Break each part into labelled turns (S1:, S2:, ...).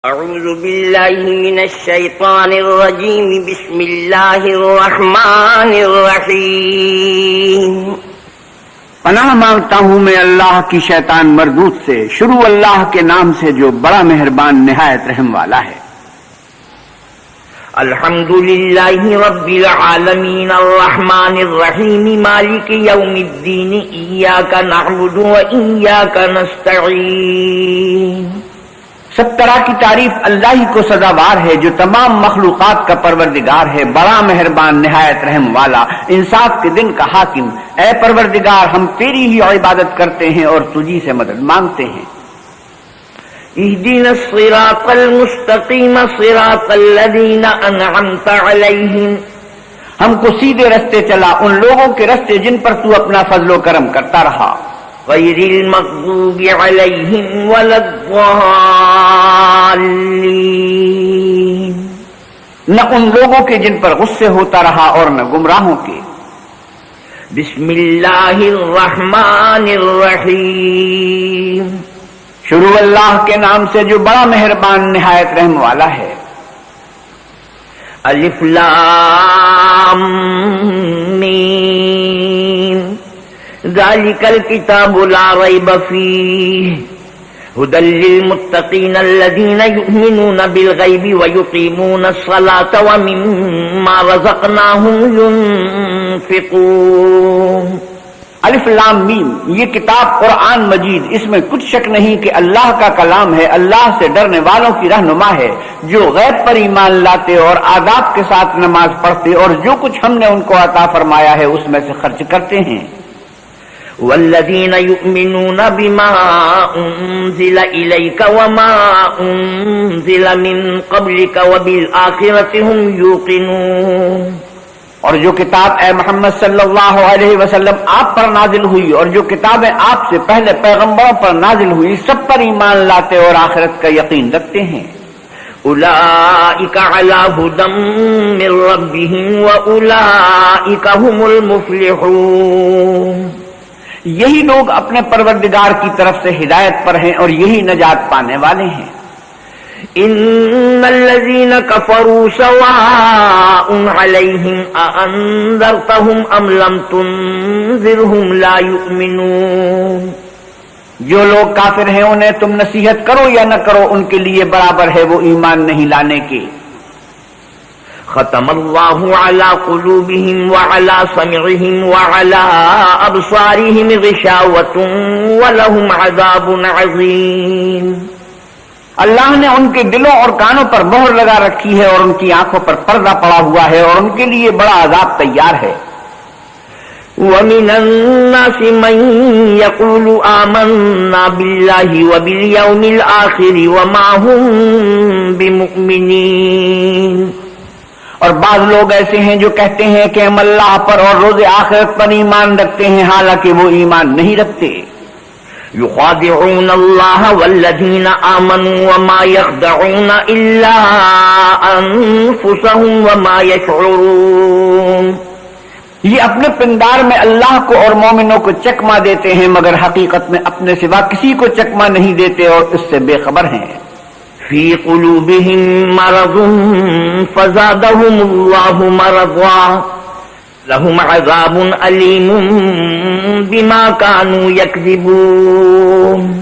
S1: اعوذ باللہ من الشیطان الرجیم بسم اللہ الرحمن الرحیم۔
S2: پناہ مانگتا ہوں میں اللہ کی شیطان مردود سے، شروع اللہ کے نام سے جو بڑا مہربان نہایت رحم والا ہے۔
S1: الحمد للہ رب العالمین الرحمن الرحیم مالک یوم الدین ایاک نعبد و ایاک نستعین۔
S2: سب طرح کی تعریف اللہ ہی کو سزاوار ہے جو تمام مخلوقات کا پروردگار ہے، بڑا مہربان نہایت رحم والا، انصاف کے دن کا حاکم۔ اے پروردگار، ہم تیری ہی عبادت کرتے ہیں اور تجھی سے مدد مانگتے ہیں۔
S1: اہدنا الصراط المستقیم صراط الذین انعمت علیہم۔
S2: ہم کو سیدھے رستے چلا، ان لوگوں کے رستے جن پر تو اپنا فضل و کرم کرتا رہا۔
S1: غیر المغضوب علیہم ولا الضالین۔
S2: نہ ان لوگوں کے جن پر غصے ہوتا رہا اور نہ گمراہوں کے۔
S1: بسم اللہ الرحمن الرحیم۔
S2: شروع اللہ کے نام سے جو بڑا مہربان نہایت رحم والا ہے۔
S1: الف لام میم ذالک الکتاب لا ریب فیہ ھدی للمتقین الذین یؤمنون بالغیب ویقیمون الصلاة ومما رزقناہم ینفقون۔
S2: الف لام میم، یہ کتاب قرآن مجید، اس میں کچھ شک نہیں کہ اللہ کا کلام ہے، اللہ سے ڈرنے والوں کی رہنما ہے، جو غیب پر ایمان لاتے اور آداب کے ساتھ نماز پڑھتے اور جو کچھ ہم نے ان کو عطا فرمایا ہے اس میں سے خرچ کرتے ہیں۔
S1: والذین یؤمنون بما انزل الیک وما انزل من قبلک وبالآخرۃ هم یوقنون۔
S2: اور جو کتاب اے محمد صلی اللہ علیہ وسلم آپ پر نازل ہوئی اور جو کتابیں آپ سے پہلے پیغمبروں پر نازل ہوئی سب پر ایمان لاتے اور آخرت کا یقین رکھتے ہیں۔
S1: اولئک علی ھدی من ربہم واولئک هم المفلحون۔
S2: یہی لوگ اپنے پروردگار کی طرف سے ہدایت پر ہیں اور یہی نجات پانے والے ہیں۔
S1: ان الذین کفروا سواء علیہم اانذرتہم ام لم تنذرہم لا یؤمنون۔
S2: جو لوگ کافر ہیں انہیں تم نصیحت کرو یا نہ کرو ان کے لیے برابر ہے، وہ ایمان نہیں لانے کے۔
S1: ختم اللہ علی قلوبہم وعلی سمعہم وعلی ابصارہم غشاوۃ ولہم عذاب عظیم۔
S2: اللہ نے ان کے دلوں اور کانوں پر مہر لگا رکھی ہے اور ان کی آنکھوں پر پردہ پڑا ہوا ہے اور ان کے لیے بڑا عذاب تیار ہے۔
S1: وَمِنَ النَّاسِ مَن يَقُولُ آمَنَّا بِاللَّهِ وَبِالْيَوْمِ الْآخِرِ وَمَا هُم بِمُؤْمِنِينَ۔
S2: اور بعض لوگ ایسے ہیں جو کہتے ہیں کہ ہم اللہ پر اور روز آخرت پر ایمان رکھتے ہیں، حالانکہ وہ ایمان نہیں رکھتے۔
S1: یخادعون اللہ والذین آمنوا وما یخدعون الا انفسهم وما یشعرون۔
S2: یہ اپنے پندار میں اللہ کو اور مومنوں کو چکما دیتے ہیں مگر حقیقت میں اپنے سوا کسی کو چکما نہیں دیتے اور اس سے بے خبر ہیں۔
S1: فی قلوبہم مرض فزادہم اللہ مرضا لہم عذاب علیم بما کانوا یکذبون۔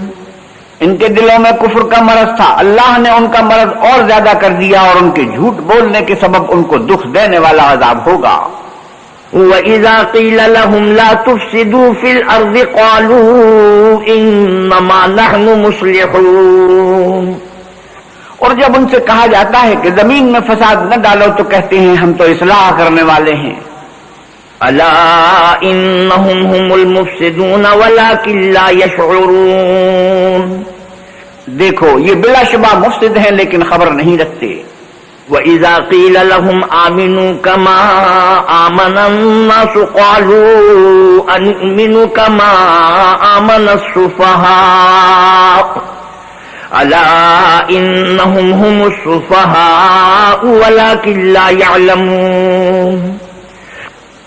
S2: ان کے دلوں میں کفر کا مرض تھا، اللہ نے ان کا مرض اور زیادہ کر دیا اور ان کے جھوٹ بولنے کے سبب ان کو دکھ دینے والا عذاب ہوگا۔
S1: وَإِذَا قِيلَ لَهُمْ لَا تُفْسِدُوا فِي الْأَرْضِ قَالُوا إِنَّمَا نَحْنُ مُصْلِحُونَ۔
S2: اور جب ان سے کہا جاتا ہے کہ زمین میں فساد نہ ڈالو تو کہتے ہیں ہم تو اصلاح کرنے والے ہیں۔
S1: الا انہم هم المفسدون ولكن لا يشعرون۔
S2: دیکھو یہ بلا شبہ مفسد ہیں لیکن خبر نہیں رکھتے۔
S1: وَإِذَا قِيلَ لَهُمْ آمِنُوا كَمَا آمَنَ النَّاسُ قَالُوا أَنُؤْمِنُ كَمَا آمَنَ السُّفَهَاءُ أَلَا إِنَّهُمْ هُمُ السُّفَهَاءُ وَلَكِنْ لَا يَعْلَمُونَ۔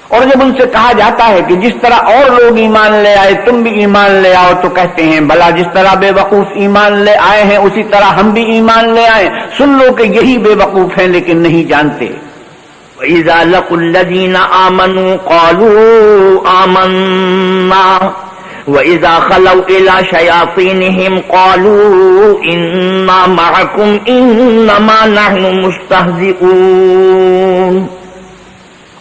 S2: اور جب ان سے کہا جاتا ہے کہ جس طرح اور لوگ ایمان لے آئے تم بھی ایمان لے آؤ، تو کہتے ہیں بھلا جس طرح بے وقوف ایمان لے آئے ہیں اسی طرح ہم بھی ایمان لے آئیں۔ سن لو کہ یہی بے وقوف ہیں لیکن نہیں جانتے۔
S1: وَإِذَا لَقُوا الَّذِينَ آمَنُوا قَالُوا آمَنَّا وَإِذَا خَلَوْا إِلَى شَيَاطِينِهِمْ قَالُوا إِنَّا مَعَكُمْ إِنَّمَا نَحْنُ مُسْتَهْزِئُونَ۔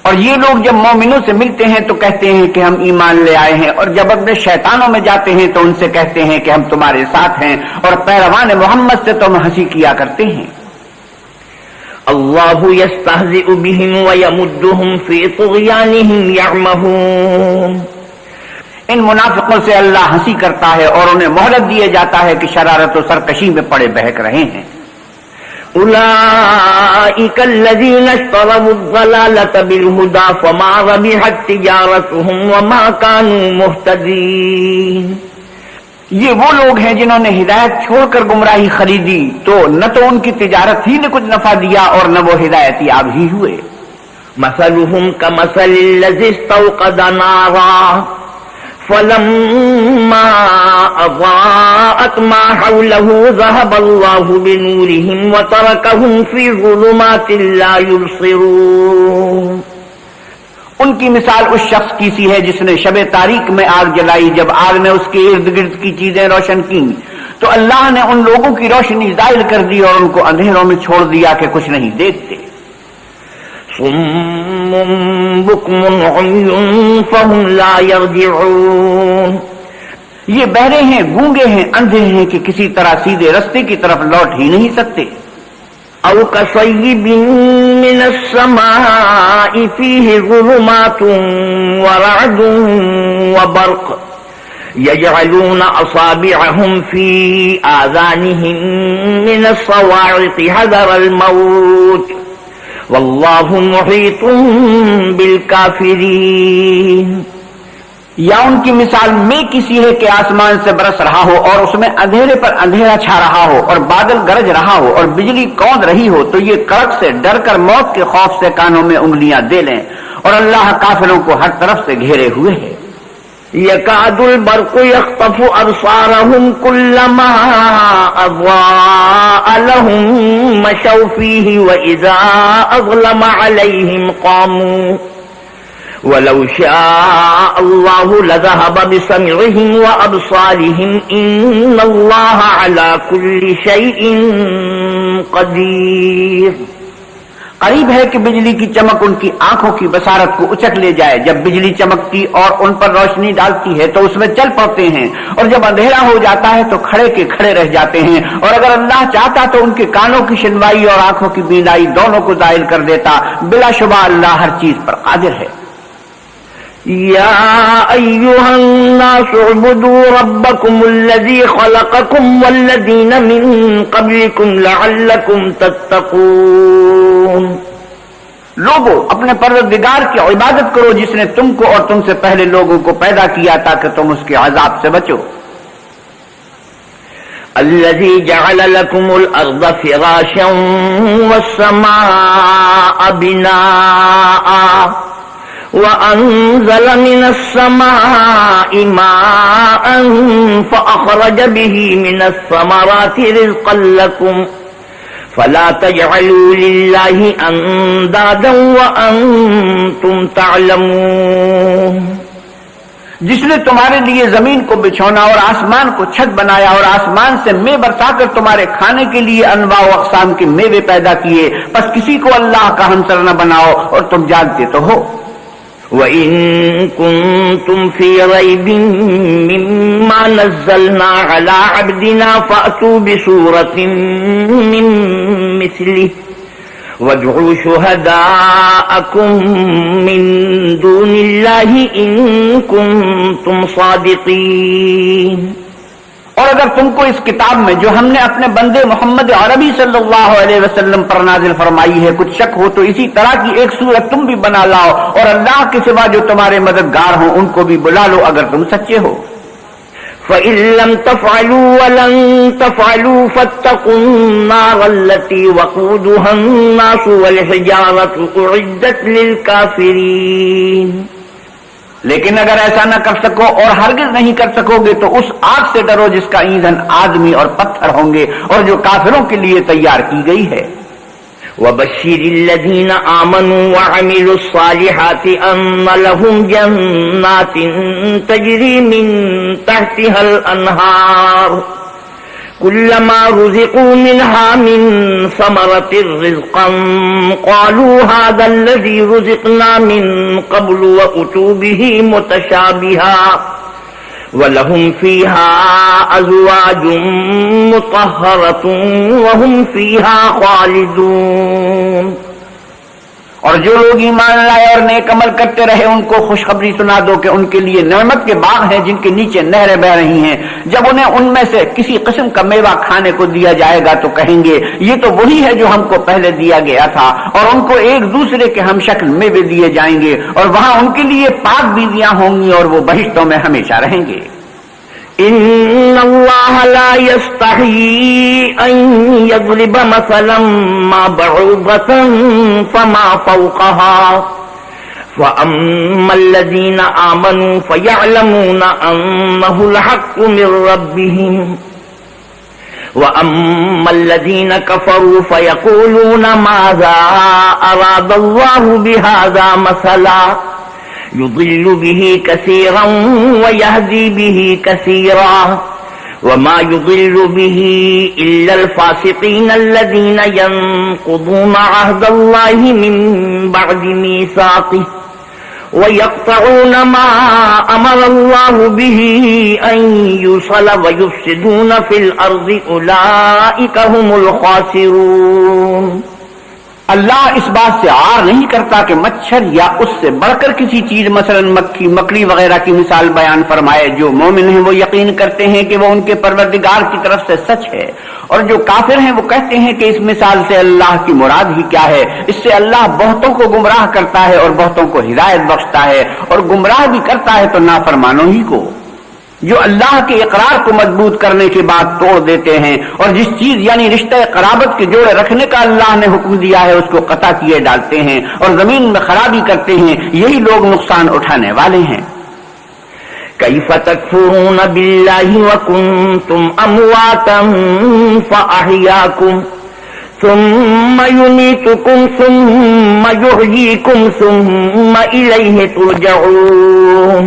S2: اور یہ لوگ جب مومنوں سے ملتے ہیں تو کہتے ہیں کہ ہم ایمان لے آئے ہیں، اور جب اپنے شیطانوں میں جاتے ہیں تو ان سے کہتے ہیں کہ ہم تمہارے ساتھ ہیں، اور پیروان محمد سے تم ہنسی کیا کرتے ہیں۔
S1: اللہ یستہزئ بہم ویمدہم فی طغیانہم یعمہون۔
S2: ان منافقوں سے اللہ ہنسی کرتا ہے اور انہیں مہلت دیے جاتا ہے کہ شرارت و سرکشی میں پڑے بہک رہے ہیں۔
S1: اولئک الذین اشتروا الضلالة بالہدى فما ربحت تجارتهم وما كانوا مہتدین۔
S2: یہ وہ لوگ ہیں جنہوں نے ہدایت چھوڑ کر گمراہی خریدی، تو نہ تو ان کی تجارت ہی نے کچھ نفع دیا اور نہ وہ ہدایت یاب ہی ہوئے۔
S1: مثلهم كمثل الذي استوقد نارا فلما أضاءت ما حوله ذهب الله بنورهم وتركهم في ظلمات لا يبصرون۔
S2: ان کی مثال اس شخص کی سی ہے جس نے شب تاریک میں آگ جلائی، جب آگ نے اس کے ارد گرد کی چیزیں روشن کی تو اللہ نے ان لوگوں کی روشنی زائل کر دی اور ان کو اندھیروں میں چھوڑ دیا کہ کچھ نہیں دیکھتے۔
S1: صم بکم عمی فهم لا یرجعون۔
S2: یہ بہرے ہیں، گونگے ہیں، اندھے ہیں کہ کسی طرح سیدھے رستے کی طرف لوٹ ہی نہیں سکتے۔
S1: او کصیب من السماء فیہ ظلمات ورعد وبرق یجعلون اصابعهم فی آذانهم من الصواعق حذر الموت واللہ محیط بالکافرین۔
S2: یا ان کی مثال میں کسی ہے کہ آسمان سے برس رہا ہو اور اس میں اندھیرے پر اندھیرا چھا رہا ہو اور بادل گرج رہا ہو اور بجلی کود رہی ہو تو یہ کڑک سے ڈر کر موت کے خوف سے کانوں میں انگلیاں دے لیں، اور اللہ کافروں کو ہر طرف سے گھیرے ہوئے ہے۔
S1: یکاد البرق یخطف ابصارهم کلما اضاء لهم مشوا فیہ واذا اظلم علیہم قاموا ولو شاء اللہ لذهب بسمعهم وابصارهم ان اللہ علی کل شیء قدیر۔
S2: قریب ہے کہ بجلی کی چمک ان کی آنکھوں کی بصارت کو اچک لے جائے۔ جب بجلی چمکتی اور ان پر روشنی ڈالتی ہے تو اس میں چل پڑتے ہیں، اور جب اندھیرا ہو جاتا ہے تو کھڑے کے کھڑے رہ جاتے ہیں، اور اگر اللہ چاہتا تو ان کے کانوں کی شنوائی اور آنکھوں کی بینائی دونوں کو زائل کر دیتا۔ بلا شبہ اللہ ہر چیز پر قادر ہے۔
S1: یا ایھا الناس اعبدوا ربکم الذی خلقکم والذین من قبلکم لعلکم تتقون۔
S2: لوگو اپنے پروردگار کی عبادت کرو جس نے تم کو اور تم سے پہلے لوگوں کو پیدا کیا تاکہ تم اس کے عذاب سے بچو۔
S1: الذی جعل لکم الارض فراشا والسماء بناء وَأَنزَلَ مِنَ السَّمَاءِ مَاءً فَأَخْرَجَ بِهِ مِنَ الثَّمَرَاتِ رِزْقًا لَكُمْ فَلَا تَجْعَلُوا لِلَّهِ أَندَادًا وَأَنْتُمْ تَعْلَمُونَ۔
S2: جس نے تمہارے لیے زمین کو بچھونا اور آسمان کو چھت بنایا اور آسمان سے مے برسا کر تمہارے کھانے کے لیے انواع و اقسام کے میوے پیدا کیے، بس کسی کو اللہ کا ہمسر نہ بناؤ، اور تم جانتے تو ہو۔
S1: وَإِن كُنتُمْ فِي رَيْبٍ مِّمَّا نَزَّلْنَا عَلَىٰ عَبْدِنَا فَأْتُوا بِسُورَةٍ مِّن مِّثْلِهِ وَادْعُوا شُهَدَاءَكُم مِّن دُونِ اللَّهِ إِن كُنتُمْ صَادِقِينَ۔
S2: اور اگر تم کو اس کتاب میں جو ہم نے اپنے بندے محمد عربی صلی اللہ علیہ وسلم پر نازل فرمائی ہے کچھ شک ہو تو اسی طرح کی ایک سورت تم بھی بنا لاؤ، اور اللہ کے سوا جو تمہارے مددگار ہوں ان کو بھی بلا لو اگر تم سچے ہو۔
S1: فإن لم تفعلوا ولن تفعلوا فاتقوا النار التي وقودها الناس والحجارة أعدت للكافرين.
S2: لیکن اگر ایسا نہ کر سکو اور ہرگز نہیں کر سکو گے تو اس آگ سے ڈرو جس کا ایندھن آدمی اور پتھر ہوں گے اور جو کافروں کے لیے تیار کی گئی ہے.
S1: وبشر الذين آمنوا وعملوا الصالحات أن لهم جنات تجري من تحتها الأنهار كلما رزقوا منها من ثمرة رزقا قالوا هذا الذي رزقنا من قبل وأتوا به متشابها وَلَهُمْ فِيهَا أَزْوَاجٌ مُطَهَّرَةٌ وَهُمْ فِيهَا خَالِدُونَ.
S2: اور جو لوگ ایمان لائے اور نیک عمل کرتے رہے ان کو خوشخبری سنا دو کہ ان کے لیے نعمت کے باغ ہیں جن کے نیچے نہریں بہ رہی ہیں. جب انہیں ان میں سے کسی قسم کا میوہ کھانے کو دیا جائے گا تو کہیں گے یہ تو وہی ہے جو ہم کو پہلے دیا گیا تھا. اور ان کو ایک دوسرے کے ہم شکل میوے دیے جائیں گے اور وہاں ان کے لیے پاک بیویاں ہوں گی اور وہ بہشتوں میں ہمیشہ رہیں گے.
S1: ان اللہ لا یستحیی ان یضرب مثلا ما بعوضة فما فوقها فأما الذین آمنوا فیعلمون انہ الحق من ربهم وأما الذین کفروا فیقولون ماذا اراد اللہ بهذا مثلا يضل به كثيرا ويهدي به كثيرا وما يضل به إلا الفاسقين الذين ينقضون عهد الله من بعد ميثاقه ويقطعون ما أمر الله به أن يوصل ويفسدون في الأرض أولئك هم الخاسرون.
S2: اللہ اس بات سے عار نہیں کرتا کہ مچھر یا اس سے بڑھ کر کسی چیز مثلا مکھی مکڑی وغیرہ کی مثال بیان فرمائے. جو مومن ہیں وہ یقین کرتے ہیں کہ وہ ان کے پروردگار کی طرف سے سچ ہے اور جو کافر ہیں وہ کہتے ہیں کہ اس مثال سے اللہ کی مراد ہی کیا ہے. اس سے اللہ بہتوں کو گمراہ کرتا ہے اور بہتوں کو ہدایت بخشتا ہے اور گمراہ بھی کرتا ہے تو نافرمانوں ہی کو. جو اللہ کے اقرار کو مضبوط کرنے کے بعد توڑ دیتے ہیں اور جس چیز یعنی رشتہ قرابت کے جوڑے رکھنے کا اللہ نے حکم دیا ہے اس کو قطع کیے ڈالتے ہیں اور زمین میں خرابی کرتے ہیں, یہی لوگ نقصان اٹھانے والے ہیں.
S1: کیف تکفرون باللہ وکنتم امواتا فاحیاکم ثم یمیتکم ثم یحییکم ثم الیہ ترجعون.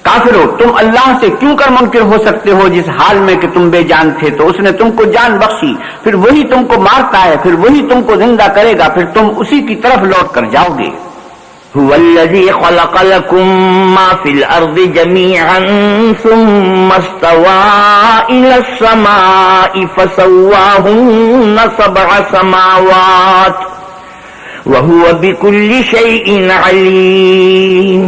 S2: کافرو, تم اللہ سے کیوں کر منکر ہو سکتے ہو جس حال میں کہ تم بے جان تھے تو اس نے تم کو جان بخشی, پھر وہی تم کو مارتا ہے, پھر وہی تم کو زندہ کرے گا, پھر تم اسی کی طرف لوٹ کر جاؤ گے.
S1: هو الذی خلق لکم ما فی الارض جمیعا ثم استوى الى السماء فسواهن 7 سماوات وهو بكل شیء علیم.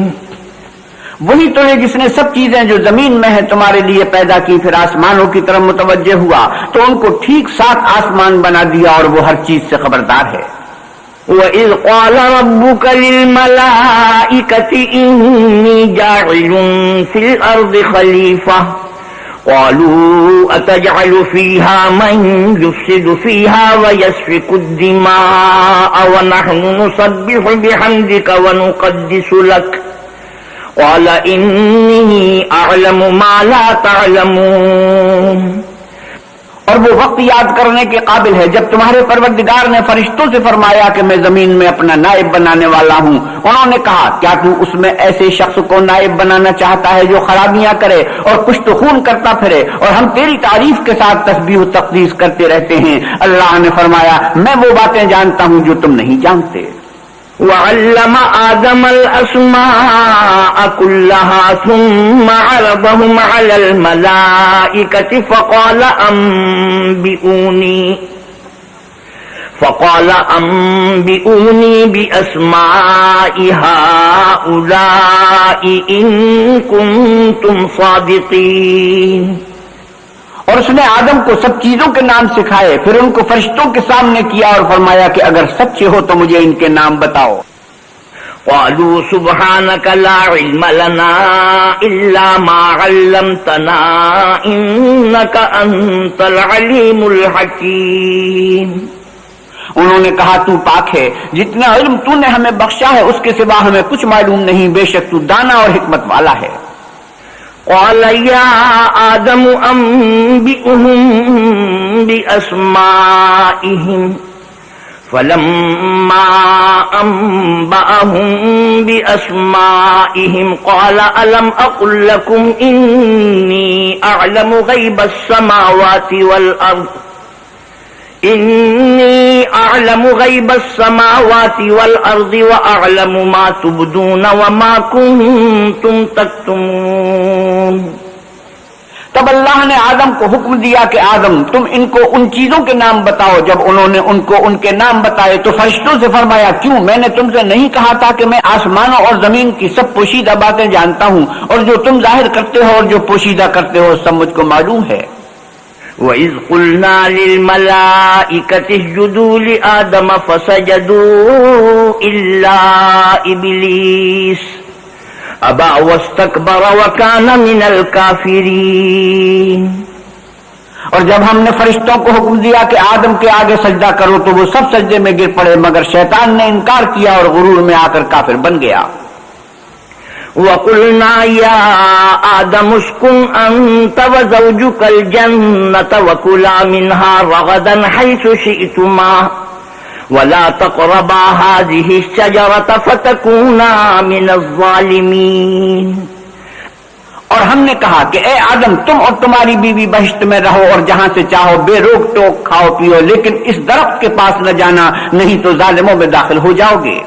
S2: وہی تو ہے جس نے سب چیزیں جو زمین میں ہیں تمہارے لیے پیدا کی, پھر آسمانوں کی طرف متوجہ ہوا تو ان کو ٹھیک 7 آسمان بنا دیا اور وہ ہر چیز سے خبردار ہے.
S1: وَإِذْ قَالَ رَبُّكَ لِلْمَلَائِكَةِ إِنِّي جَاعِلٌ فِي الْأَرْضِ خَلِيفَةً قَالُوا أَتَجْعَلُ فِيهَا مَن يُفْسِدُ فِيهَا وَيَسْفِكُ الدِّمَاءَ وَنَحْنُ نُسَبِّحُ بِحَمْدِكَ وَنُقَدِّسُ لَكَ قال انی اعلم ما لا تعلمون.
S2: اور وہ وقت یاد کرنے کے قابل ہے جب تمہارے پروردگار نے فرشتوں سے فرمایا کہ میں زمین میں اپنا نائب بنانے والا ہوں. انہوں نے کہا کیا تو اس میں ایسے شخص کو نائب بنانا چاہتا ہے جو خرابیاں کرے اور کچھ تو خون کرتا پھرے, اور ہم تیری تعریف کے ساتھ تسبیح و تقدیس کرتے رہتے ہیں. اللہ نے فرمایا میں وہ باتیں جانتا ہوں جو تم نہیں جانتے.
S1: وعلم آدم الأسماء كلها ثم عرضهم على الملائكة فقال أنبئوني بأسماء هؤلاء إن كنتم صادقين.
S2: اور اس نے آدم کو سب چیزوں کے نام سکھائے, پھر ان کو فرشتوں کے سامنے کیا اور فرمایا کہ اگر سچے ہو تو مجھے ان کے نام بتاؤ.
S1: قالوا سبحانك لا علم لنا إلا ما علمتنا إنك أنت العليم الحكيم.
S2: انہوں نے کہا تو پاک ہے، جتنا علم تو نے ہمیں بخشا ہے اس کے سوا ہمیں کچھ معلوم نہیں، بے شک تو دانا اور حکمت والا ہے.
S1: قال يا آدم أنبئهم بأسمائهم فلما أنبأهم بأسمائهم قال ألم أقل لكم إني أعلم غيب السماوات والأرض وأعلم ما تبدون وما كنتم تكتمون.
S2: تب اللہ نے آدم کو حکم دیا کہ آدم تم ان کو ان چیزوں کے نام بتاؤ. جب انہوں نے ان کو ان کے نام بتائے تو فرشتوں سے فرمایا کیوں میں نے تم سے نہیں کہا تھا کہ میں آسمانوں اور زمین کی سب پوشیدہ باتیں جانتا ہوں، اور جو تم ظاہر کرتے ہو اور جو پوشیدہ کرتے ہو سب مجھ کو معلوم ہے.
S1: وَإِذْ قُلْنَا لِلْمَلَائِكَةِ اسْجُدُوا لِآدَمَ فَسَجَدُوا إِلَّا إِبْلِيسَ أَبَى وَاسْتَكْبَرَ وَكَانَ مِنَ الْكَافِرِينَ.
S2: اور جب ہم نے فرشتوں کو حکم دیا کہ آدم کے آگے سجدہ کرو تو وہ سب سجدے میں گر پڑے، مگر شیطان نے انکار کیا اور غرور میں آ کر کافر بن گیا.
S1: وَقُلْنَا يَا آدَمُ اسْكُنْ أَنْتَ وَزَوْجُكَ الْجَنَّةَ وَكُلَا مِنْهَا رَغَدًا حَيْثُ شِئْتُمَا وَلَا تَقْرَبَا هَٰذِهِ الشَّجَرَةَ فَتَكُونَا مِنَ الظَّالِمِينَ.
S2: اور ہم نے کہا کہ اے آدم تم اور تمہاری بیوی بہشت میں رہو اور جہاں سے چاہو بے روک ٹوک کھاؤ پیو، لیکن اس درخت کے پاس نہ جانا نہیں تو ظالموں میں داخل ہو جاؤ گے.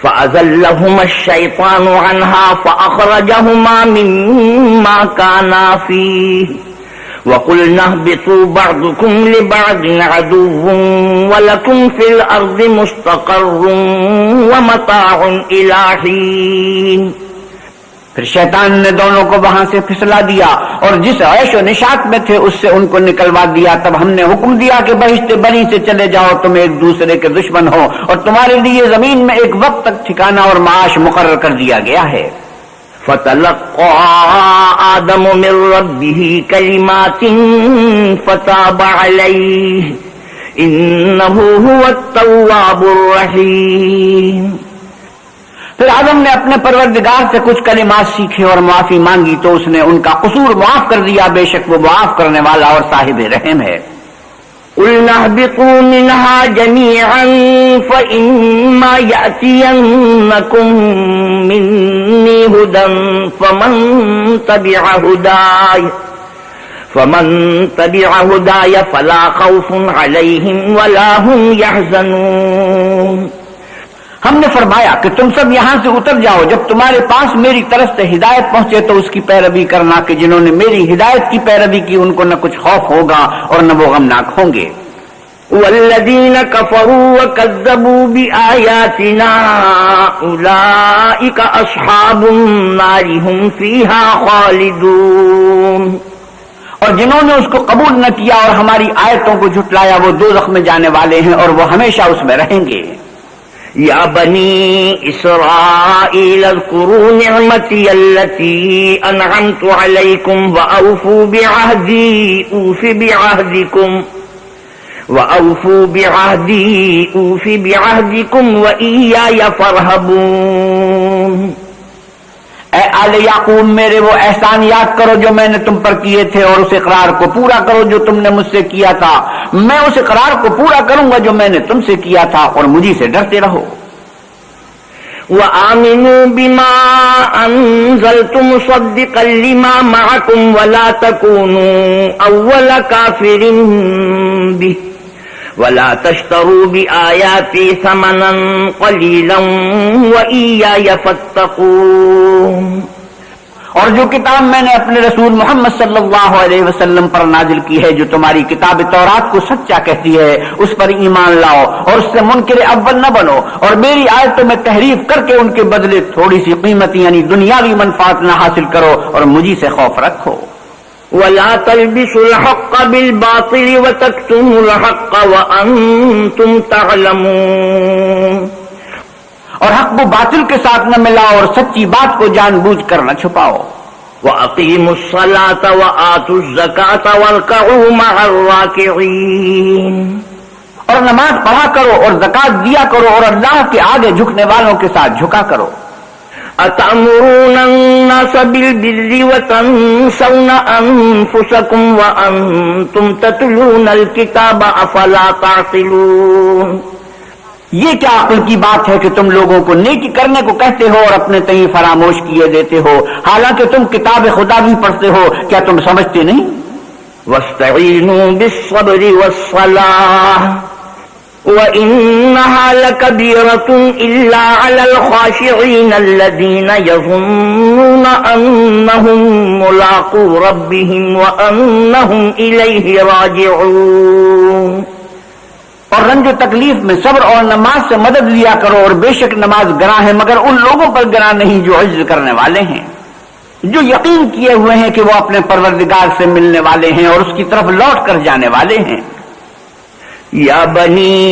S1: فَأَزَلَّهُمَا الشَّيْطَانُ عَنْهَا فَأَخْرَجَهُمَا مِمَّا كَانَا فِيهِ وَقُلْنَا اهْبِطُوا بَعْضُكُمْ لِبَعْضٍ عَدُوٌّ وَلَكُمْ فِي الْأَرْضِ مُسْتَقَرٌّ وَمَتَاعٌ إِلَىٰ حِينٍ.
S2: پھر شیطان نے دونوں کو وہاں سے پھسلا دیا اور جس عیش و نشاط میں تھے اس سے ان کو نکلوا دیا. تب ہم نے حکم دیا کہ بہشت بری سے چلے جاؤ، تم ایک دوسرے کے دشمن ہو اور تمہارے لیے زمین میں ایک وقت تک ٹھکانہ اور معاش مقرر کر دیا گیا ہے.
S1: فَتَلَقَّىٰ آدَمُ مِن رَّبِّهِ كَلِمَاتٍ فَتَابَ عَلَيْهِ إِنَّهُ هُوَ التَّوَّابُ الرَّحِيمُ.
S2: پھر آدم نے اپنے پروردگار سے کچھ کلمات سیکھے اور معافی مانگی تو اس نے ان کا قصور معاف کر دیا، بے شک وہ معاف کرنے والا اور صاحب رحم ہے.
S1: قُلْنَا اهْبِطُوا مِنْهَا جَمِيعًا فَإِمَّا يَأْتِيَنَّكُم مِّنِّي هُدًى فَمَن تَبِعَ هُدَايَ فَلَا خَوْفٌ عَلَيْهِمْ وَلَا هُمْ يَحْزَنُونَ.
S2: ہم نے فرمایا کہ تم سب یہاں سے اتر جاؤ، جب تمہارے پاس میری طرف سے ہدایت پہنچے تو اس کی پیروی کرنا کہ جنہوں نے میری ہدایت کی پیروی کی ان کو نہ کچھ خوف ہوگا اور نہ وہ غمناک ہوں گے.
S1: والذین کفروا وکذبوا بآیاتنا اولئک اصحاب النار هم فیہا خالدون.
S2: اور جنہوں نے اس کو قبول نہ کیا اور ہماری آیتوں کو جھٹلایا وہ دوزخ میں جانے والے ہیں اور وہ ہمیشہ اس میں رہیں گے.
S1: یا بنی اسرائیل اذکروا نعمتی التي انعمت علیکم واوفوا بعہدی اوف بعہدکم وإیای فارہبون.
S2: اے آل یعقوب میرے وہ احسان یاد کرو جو میں نے تم پر کیے تھے اور اس اقرار کو پورا کرو جو تم نے مجھ سے کیا تھا. میں اس اقرار کو پورا کروں گا جو میں نے تم سے کیا تھا اور مجھے سے ڈرتے رہو.
S1: وآمنوا بما انزلت مصدقا لما معكم ولا تكونوا اول كافر به ولا تشتروا بآیاتی ثمنا قلیلا وإیای فاتقون.
S2: اور جو کتاب میں نے اپنے رسول محمد صلی اللہ علیہ وسلم پر نازل کی ہے جو تمہاری کتاب تورات کو سچا کہتی ہے اس پر ایمان لاؤ اور اس سے منکر اول نہ بنو اور میری آیتوں میں تحریف کر کے ان کے بدلے تھوڑی سی قیمت یعنی دنیاوی منفعت نہ حاصل کرو اور مجھے سے خوف رکھو.
S1: ولا تلبسوا الحق بالباطل وتكتموا الحق وانتم تعلمون.
S2: اور حق کو باطل کے ساتھ نہ ملاؤ اور سچی بات کو جان بوجھ کر نہ چھپاؤ.
S1: وَأَقِيمُوا الصَّلَاةَ وَآتُوا الزَّكَاةَ وَارْكَعُوا مَعَ الرَّاكِعِينَ.
S2: اور نماز پڑھا کرو اور زکات دیا کرو اور اللہ کے آگے جھکنے والوں کے ساتھ جھکا کرو.
S1: أَتَأْمُرُونَ النَّاسَ بِالْبِرِّ وَتَنْسَوْنَ أَنفُسَكُمْ وَأَنْتُمْ تَتْلُونَ الْكِتَابَ أَفَلَا تَعْقِلُونَ.
S2: یہ کیا عقل کی بات ہے کہ تم لوگوں کو نیکی کرنے کو کہتے ہو اور اپنے تئیں فراموش کیے دیتے ہو، حالانکہ تم کتاب خدا بھی پڑھتے ہو. کیا تم سمجھتے نہیں؟
S1: وَاسْتَعِينُوا بِالصَّبْرِ وَالصَّلَاةِ وَإِنَّهَا لَكَبِيرَةٌ إِلَّا عَلَى الْخَاشِعِينَ الَّذِينَ يَظُنُّونَ أَنَّهُمْ مُلَاقُو رَبِّهِمْ وَأَنَّهُمْ إِلَيْهِ رَاجِعُونَ.
S2: اور رنج و تکلیف میں صبر اور نماز سے مدد لیا کرو، اور بے شک نماز گراں ہے مگر ان لوگوں پر گراں نہیں جو عجز کرنے والے ہیں، جو یقین کیے ہوئے ہیں کہ وہ اپنے پروردگار سے ملنے والے ہیں اور اس کی طرف لوٹ کر جانے والے ہیں.
S1: یا بنی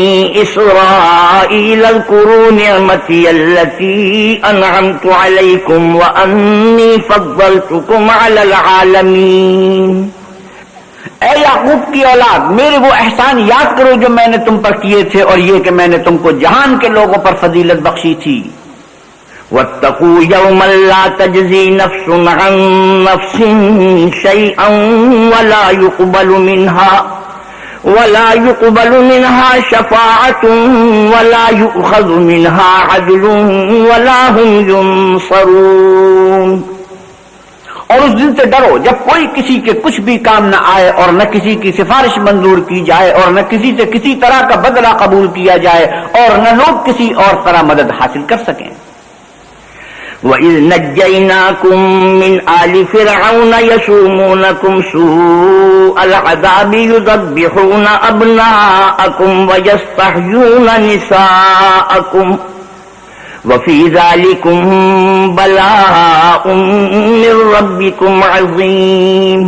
S1: اسرائیل اذکروا نعمتی التي انعمت علیکم وانی فضلتکم علی العالمین.
S2: اے یعقوب کی اولاد، میرے وہ احسان یاد کرو جو میں نے تم پر کیے تھے، اور یہ کہ میں نے تم کو جہان کے لوگوں پر فضیلت بخشی تھی.
S1: واتقوا یوما لا تجزی نفس عن نفس شیئا ولا يقبل منها شفاعة ولا يؤخذ منها عدل ولا هم ينصرون.
S2: اور اس دن سے ڈرو جب کوئی کسی کے کچھ بھی کام نہ آئے، اور نہ کسی کی سفارش منظور کی جائے، اور نہ کسی سے کسی طرح کا بدلہ قبول کیا جائے، اور نہ لوگ کسی اور طرح مدد حاصل کر سکیں.
S1: وَإِذْ نَجَّيْنَاكُمْ مِنْ آلِ فِرْعَوْنَ يَسُومُونَكُمْ سُوءَ الْعَذَابِ يُذَبِّحُونَ أَبْنَاءَكُمْ وَيَسْتَحْيُونَ نِسَاءَكُمْ وَفِي ذَلِكُمْ بَلَاءٌ مِّن رَّبِّكُمْ عَظِيمٌ.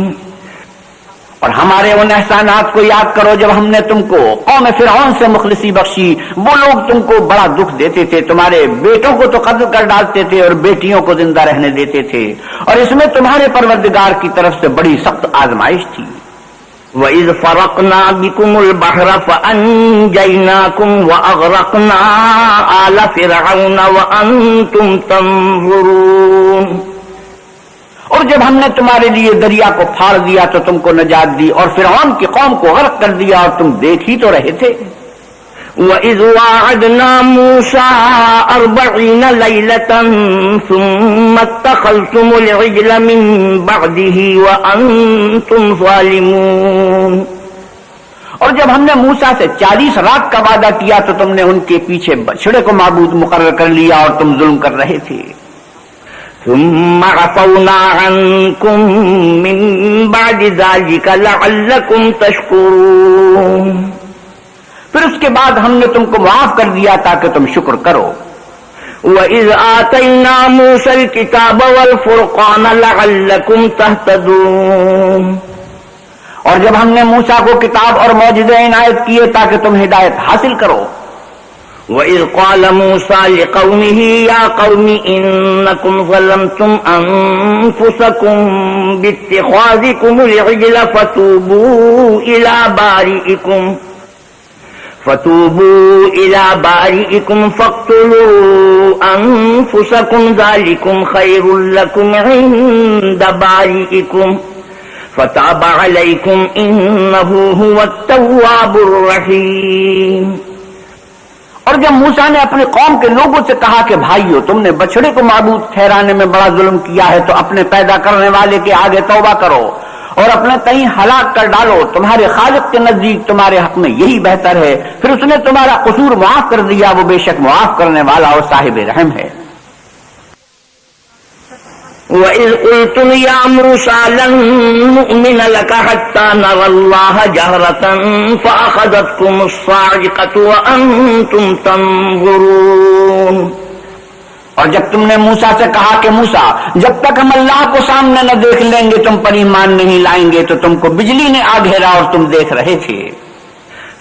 S2: اور ہمارے ان احسانات کو یاد کرو جب ہم نے تم کو قوم فرعون سے مخلصی بخشی. وہ لوگ تم کو بڑا دکھ دیتے تھے، تمہارے بیٹوں کو تو قتل کر ڈالتے تھے اور بیٹیوں کو زندہ رہنے دیتے تھے، اور اس میں تمہارے پروردگار کی طرف سے بڑی سخت آزمائش تھی.
S1: وَإِذْ فَرَقْنَا بِكُمُ الْبَحْرَ فَأَنْجَيْنَاكُمْ وَأَغْرَقْنَا آلَ فِرْعَوْنَ وَأَنْتُمْ تَنْظُرُونَ.
S2: اور جب ہم نے تمہارے لیے دریا کو پھاڑ دیا تو تم کو نجات دی، اور فرعون کی قوم کو غرق کر دیا اور تم دیکھ ہی تو رہے تھے.
S1: وَإِذْ وَاعَدْنَا مُوسَىٰ 40 لَيْلَةً ثُمَّ اتَّخَذْتُمُ الْعِجْلَ مِن بَعْدِهِ وَأَنْتُمْ ظَالِمُونَ.
S2: اور جب ہم نے موسیٰ سے 40 رات کا وعدہ کیا تو تم نے ان کے پیچھے بچڑے کو معبود مقرر کر لیا اور تم ظلم کر رہے تھے.
S1: ثم عفونا عنكم من بعد ذلك لعلكم تشكرون.
S2: پھر اس کے بعد ہم نے تم کو معاف کر دیا تاکہ تم شکر کرو.
S1: وَإِذْ آتَيْنَا مُوسَى الْكِتَابَ وَالْفُرْقَانَ لَعَلَّكُمْ تَهْتَدُونَ.
S2: اور جب ہم نے موسیٰ کو کتاب اور معجزے عنایت کیے تاکہ تم ہدایت حاصل کرو.
S1: وَإِذْ قَالَ مُوسَى لِقَوْمِهِ يَا قَوْمِ إِنَّكُمْ ظَلَمْتُمْ أَنفُسَكُمْ بِاتِّخَاذِكُمُ الْعِجْلَ فَتُوبُوا إِلَى بَارِئِكُمْ فَاقْتُلُوا أَنفُسَكُمْ ذَلِكُمْ خَيْرٌ لَكُمْ عِندَ بَارِئِكُمْ فَتَابَ عَلَيْكُمْ إِنَّهُ هُوَ التَّوَّابُ الرَّحِيمُ.
S2: اور جب موسیٰ نے اپنی قوم کے لوگوں سے کہا کہ بھائیو، تم نے بچڑے کو معبود ٹھہرانے میں بڑا ظلم کیا ہے تو اپنے پیدا کرنے والے کے آگے توبہ کرو اور اپنے تئیں ہلاک کر ڈالو. تمہارے خالق کے نزدیک تمہارے حق میں یہی بہتر ہے. پھر اس نے تمہارا قصور معاف کر دیا، وہ بے شک معاف کرنے والا اور صاحب رحم ہے.
S1: وَإِذْ قُلْتُمْ يَا مُوسَىٰ لَن نُّؤْمِنَ لَكَ حَتَّىٰ نَرَى اللَّهَ جَهْرَةً فَأَخَذَتْكُمُ الصَّاعِقَةُ وَأَنتُمْ تَنظُرُونَ.
S2: اور جب تم نے موسیٰ سے کہا کہ موسیٰ، جب تک ہم اللہ کو سامنے نہ دیکھ لیں گے تم پر ایمان نہیں لائیں گے، تو تم کو بجلی نے آ گھیرا اور تم دیکھ رہے تھے.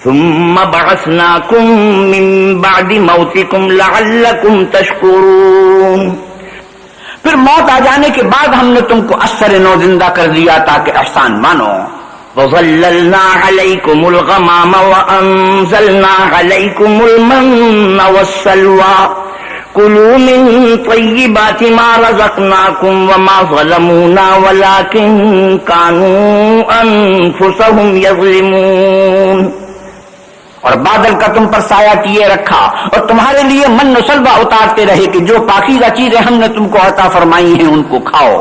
S1: ثم بعثناكم من بعد موتكم لعلكم تشكرون.
S2: پھر موت آ جانے کے بعد ہم نے تم کو اثر نو زندہ کر دیا تاکہ احسان مانو.
S1: وظللنا عليكم الغمام وأنزلنا عليكم المن والسلوى كلوا من طيبات ما رزقناكم وما ظلمونا ولكن كانوا أنفسهم يظلمون.
S2: اور بادل کا تم پر سایہ کیے رکھا اور تمہارے لیے من و سلوہ اتارتے رہے کہ جو پاکیزہ چیزیں ہم نے تم کو عطا فرمائی ہیں ان کو کھاؤ.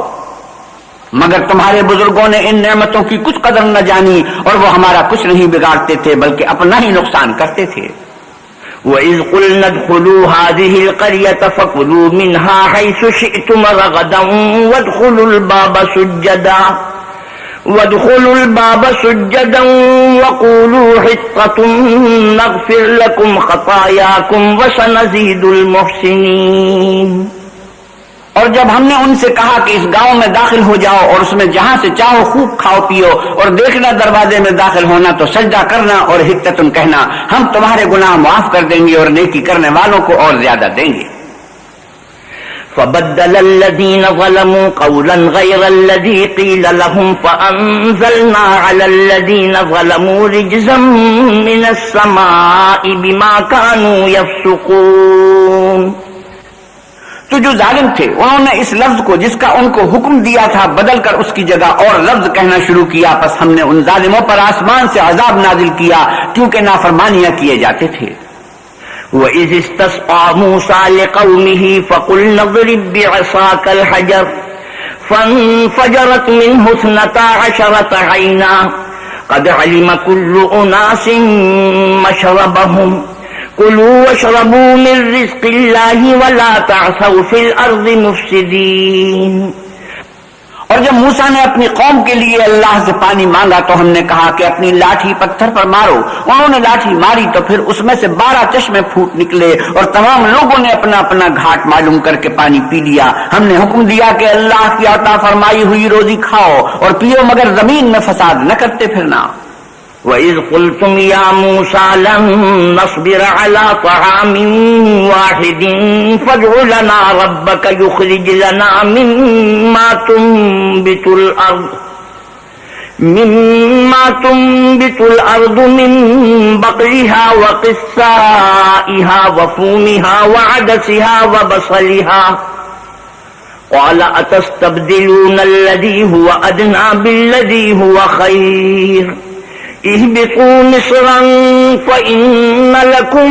S2: مگر تمہارے بزرگوں نے ان نعمتوں کی کچھ قدر نہ جانی اور وہ ہمارا کچھ نہیں بگاڑتے تھے بلکہ اپنا ہی نقصان کرتے تھے.
S1: وَإِذْ قُلْنَا ادْخُلُوا هَٰذِهِ الْقَرْيَةَ فَكُلُوا مِنْهَا حَيْثُ شِئْتُمْ رَغَدًا وَادْخُلُوا الْبَابَ سُجَّدًا وَقُولُوا حِطَّةٌ نَغْفِرْ لَكُمْ خَطَايَاكُمْ وَسَنَزِيدُ الْمُحْسِنِينَ.
S2: اور جب ہم نے ان سے کہا کہ اس گاؤں میں داخل ہو جاؤ اور اس میں جہاں سے چاہو خوب کھاؤ پیو اور دیکھنا دروازے میں داخل ہونا تو سجدہ کرنا اور حطتن کہنا ہم تمہارے گناہ معاف کر دیں گے اور نیکی کرنے والوں کو اور زیادہ دیں گے.
S1: فبدل الذين ظلموا قولا غير الذي قيل لهم فأنزلنا على الذين ظلموا رجزا من السماء بما كانوا يفسقون.
S2: تو جو ظالم تھے انہوں نے اس لفظ کو جس کا ان کو حکم دیا تھا بدل کر اس کی جگہ اور لفظ کہنا شروع کیا. پس ہم نے ان ظالموں پر آسمان سے عذاب نازل کیا کیونکہ نافرمانیاں کیے جاتے تھے.
S1: وَإِذِ اسْتَسْقَىٰ مُوسَىٰ لِقَوْمِهِ فَقُلْنَا اضْرِب بِّعَصَاكَ الْحَجَرَ فَانفَجَرَتْ مِنْهُ 12 عَيْنًا قَدْ عَلِمَ كُلُّ أُنَاسٍ مَّشْرَبَهُمْ كُلُوا وَاشْرَبُوا مِن رِّزْقِ اللَّهِ وَلَا تَعْثَوْا فِي الْأَرْضِ مُفْسِدِينَ.
S2: اور جب موسیٰ نے اپنی قوم کے لیے اللہ سے پانی مانگا تو ہم نے کہا کہ اپنی لاٹھی پتھر پر مارو. انہوں نے لاٹھی ماری تو پھر اس میں سے 12 چشمے پھوٹ نکلے اور تمام لوگوں نے اپنا اپنا گھاٹ معلوم کر کے پانی پی لیا. ہم نے حکم دیا کہ اللہ کی عطا فرمائی ہوئی روزی کھاؤ اور پیو مگر زمین میں فساد نہ کرتے پھرنا.
S1: وَإِذْ قُلْتُمْ يَا مُوسَىٰ لَن نَّصْبِرَ عَلَىٰ طَعَامٍ وَاحِدٍ فَادْعُ لَنَا رَبَّكَ يُخْرِجْ لَنَا مِمَّا تُنبِتُ الْأَرْضُ مِن بَقْلِهَا وَقِثَّائِهَا وَفُومِهَا وَعَدَسِهَا وَبَصَلِهَا قَالَ أَتَسْتَبْدِلُونَ الَّذِي هُوَ أَدْنَىٰ بِالَّذِي هُوَ خَيْرٌ اهبطوا مصرا فإن لكم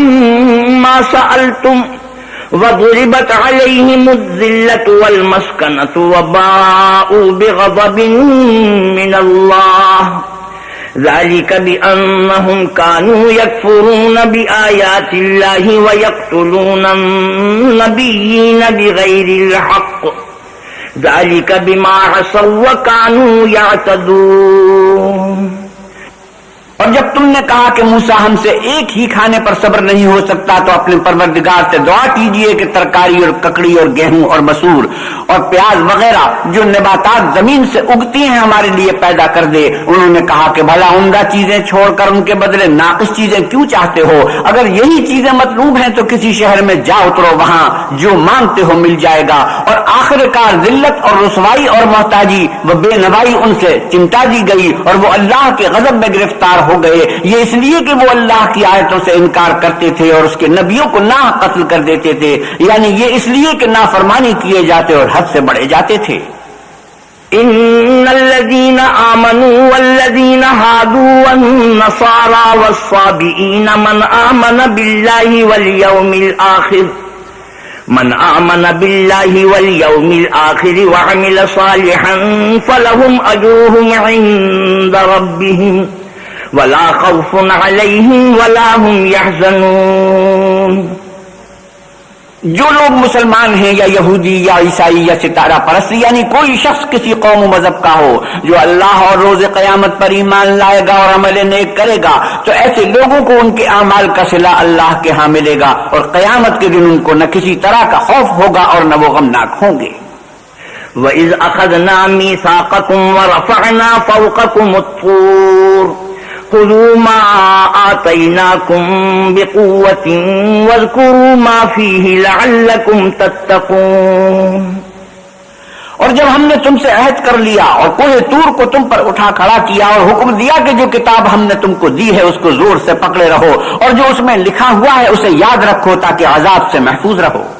S1: ما سألتم وضربت عليهم الذلة والمسكنة وباءوا بغضب من الله ذلك بأنهم كانوا يكفرون بآيات الله ويقتلون النبيين بغير الحق ذلك بما عصوا وكانوا يعتدون.
S2: اور جب تم نے کہا کہ موسیٰ ہم سے ایک ہی کھانے پر صبر نہیں ہو سکتا تو اپنے پروردگار سے دعا کیجئے کہ ترکاری اور ککڑی اور گیہوں اور مسور اور پیاز وغیرہ جو نباتات زمین سے اگتی ہیں ہمارے لیے پیدا کر دے. انہوں نے کہا کہ بھلا عمدہ چیزیں چھوڑ کر ان کے بدلے ناقص چیزیں کیوں چاہتے ہو؟ اگر یہی چیزیں مطلوب ہیں تو کسی شہر میں جا اترو، وہاں جو مانگتے ہو مل جائے گا. اور آخر کار ذلت اور رسوائی اور محتاجی و بے نوائی ان سے چمٹا دی گئی اور وہ اللہ کے غضب میں گرفتار ہو گئے. یہ اس لیے کہ وہ اللہ کی آیتوں سے انکار کرتے تھے اور اس کے نبیوں کو نہ قتل کر دیتے تھے، یعنی یہ اس لیے کہ نافرمانی کیے جاتے اور حد سے بڑھے جاتے تھے.
S1: ان الذين آمنوا والذين هادوا والنصارى والصابئين من آمن بالله واليوم الآخر وعمل صالحا فلهم أجرهم عند ربهم ولا خوف عليهم ولا هم يحزنون.
S2: جو لوگ مسلمان ہیں یا یہودی یا عیسائی یا ستارہ پرست یعنی کوئی شخص کسی قوم و مذہب کا ہو جو اللہ اور روز قیامت پر ایمان لائے گا اور عمل نیک کرے گا تو ایسے لوگوں کو ان کے اعمال کا صلہ اللہ کے ہاں ملے گا اور قیامت کے دن ان کو نہ کسی طرح کا خوف ہوگا اور نہ وہ غمناک ہوں گے. وَإِذْ أَخَذْنَا مِيثَاقَكُمْ وَرَفَعْنَا فَوْقَكُمُ الطُّورَ
S1: خذوا ما آتيناكم بقوة واذكروا ما فيه لعلكم تتقون۔
S2: اور جب ہم نے تم سے عہد کر لیا اور کوہ طور کو تم پر اٹھا کھڑا کیا اور حکم دیا کہ جو کتاب ہم نے تم کو دی ہے اس کو زور سے پکڑے رہو اور جو اس میں لکھا ہوا ہے اسے یاد رکھو تاکہ عذاب سے محفوظ رہو۔